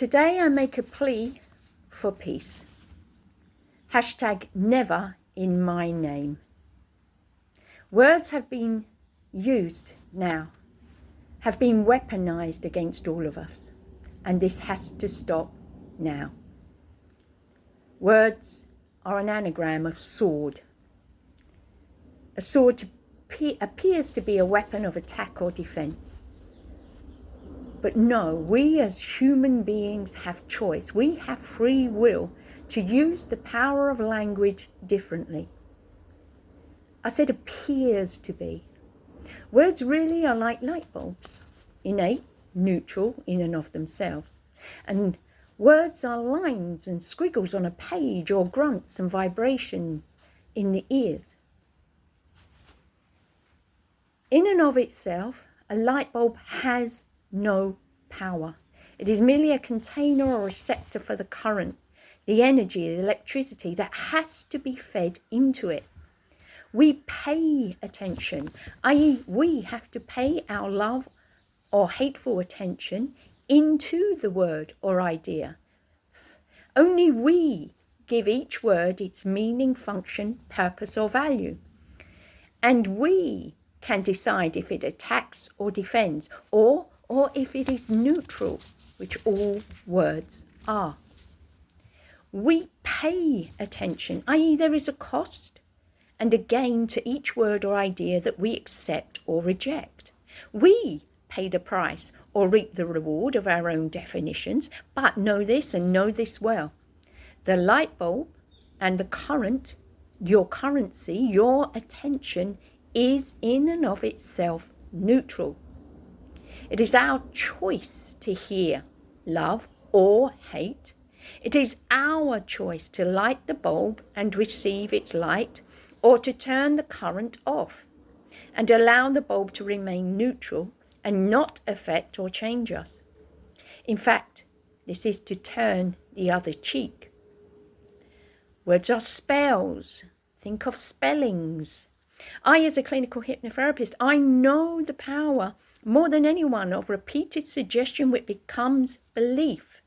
Today I make a plea for peace. Hashtag never in my name. Words have been used now, have been weaponized against all of us, and this has to stop now. Words are an anagram of sword. A sword appears to be a weapon of attack or defense. But no, we as human beings have choice. We have free will to use the power of language differently. I said appears to be. Words really are like light bulbs, innate, neutral in and of themselves. And words are lines and squiggles on a page, or grunts and vibration in the ears. In and of itself, a light bulb has no power. It is merely a container or receptor for the current, the energy, the electricity that has to be fed into it. We pay attention, i.e. we have to pay our love or hateful attention into the word or idea. Only we give each word its meaning, function, purpose or value. And we can decide if it attacks or defends, or if it is neutral, which all words are. We pay attention, i.e. there is a cost and a gain to each word or idea that we accept or reject. We pay the price or reap the reward of our own definitions, but know this and know this well. The light bulb and the current, your currency, your attention is in and of itself neutral. It is our choice to hear love or hate. It is our choice to light the bulb and receive its light, or to turn the current off and allow the bulb to remain neutral and not affect or change us. In fact, this is to turn the other cheek. Words are spells. Think of spellings. I, as a clinical hypnotherapist, I know the power more than anyone of repeated suggestion, which becomes belief.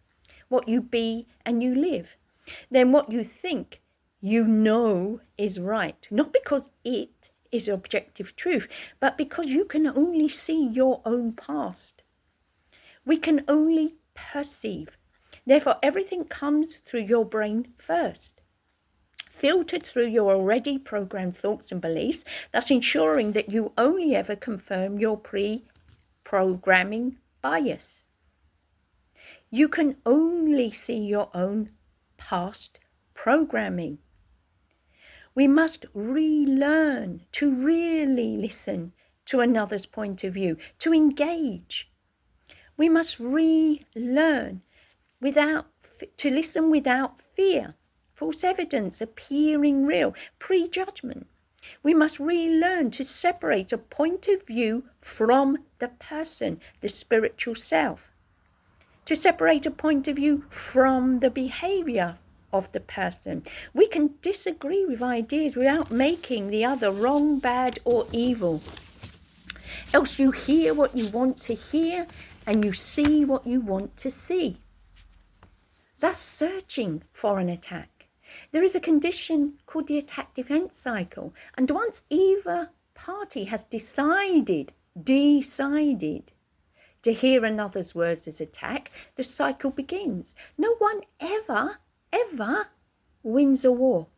What you be and you live. Then what you think you know is right. Not because it is objective truth, but because you can only see your own past. We can only perceive. Therefore, everything comes through your brain first, filtered through your already programmed thoughts and beliefs, thus ensuring that you only ever confirm your pre-programming bias. You can only see your own past programming. We must relearn to really listen to another's point of view, to engage. We must relearn to listen without fear, false evidence appearing real, prejudgment. We must relearn to separate a point of view from the person, the spiritual self. To separate a point of view from the behavior of the person. We can disagree with ideas without making the other wrong, bad, or evil. Else you hear what you want to hear and you see what you want to see. Thus searching for an attack. There is a condition called the attack-defense cycle, and once either party has decided to hear another's words as attack, the cycle begins. No one ever wins a war.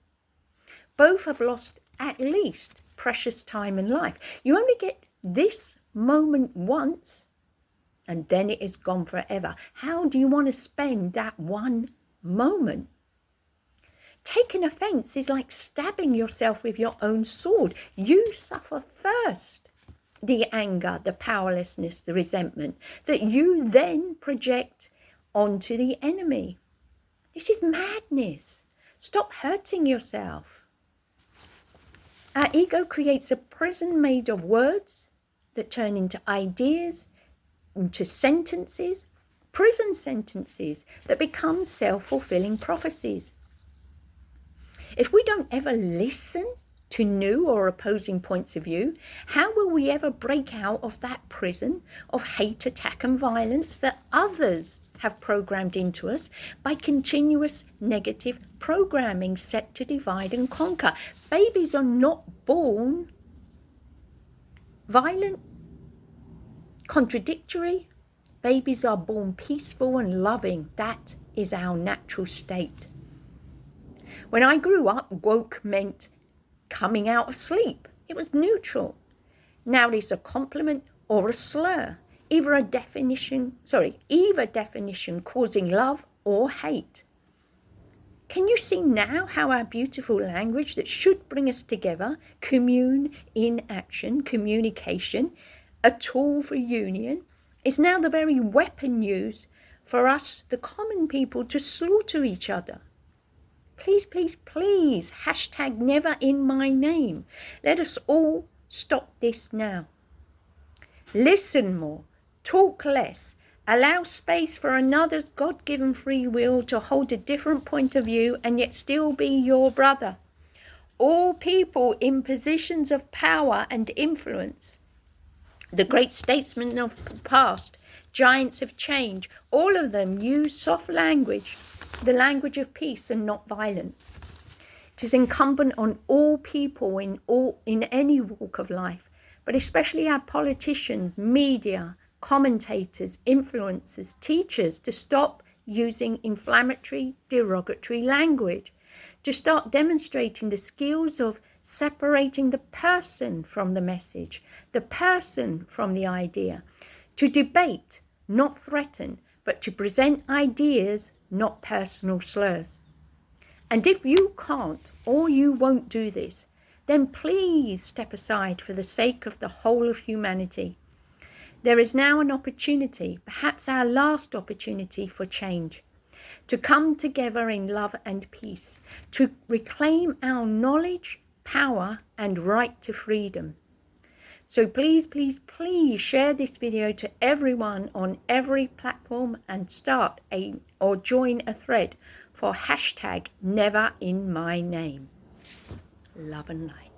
Both have lost at least precious time and life. You only get this moment once, and then it is gone forever. How do you want to spend that one moment? Taking offense is like stabbing yourself with your own sword. You suffer first the anger, the powerlessness, the resentment that you then project onto the enemy. This is madness. Stop hurting yourself. Our ego creates a prison made of words that turn into ideas, into sentences, prison sentences that become self-fulfilling prophecies. If we don't ever listen to new or opposing points of view, how will we ever break out of that prison of hate, attack and violence that others have programmed into us by continuous negative programming set to divide and conquer. Babies are not born violent, contradictory. Babies are born peaceful and loving. That is our natural state. When I grew up, woke meant coming out of sleep. It was neutral. Now it is a compliment or a slur, either definition causing love or hate. Can you see now how our beautiful language that should bring us together, commune in action, communication, a tool for union, is now the very weapon used for us, the common people, to slaughter each other? Please, please, please, hashtag never in my name. Let us all stop this now. Listen more, talk less, allow space for another's God-given free will to hold a different point of view and yet still be your brother. All people in positions of power and influence, the great statesmen of the past, giants of change, all of them use soft language, the language of peace and not violence. It is incumbent on all people in any walk of life, but especially our politicians, media, commentators, influencers, teachers, to stop using inflammatory, derogatory language, to start demonstrating the skills of separating the person from the message, the person from the idea, to debate, not threaten, but to present ideas, not personal slurs. And if you can't or you won't do this, then please step aside for the sake of the whole of humanity. There is now an opportunity, perhaps our last opportunity for change, to come together in love and peace, to reclaim our knowledge, power, and right to freedom. So please, please, please share this video to everyone on every platform and join a thread for hashtag never in my name. Love and light.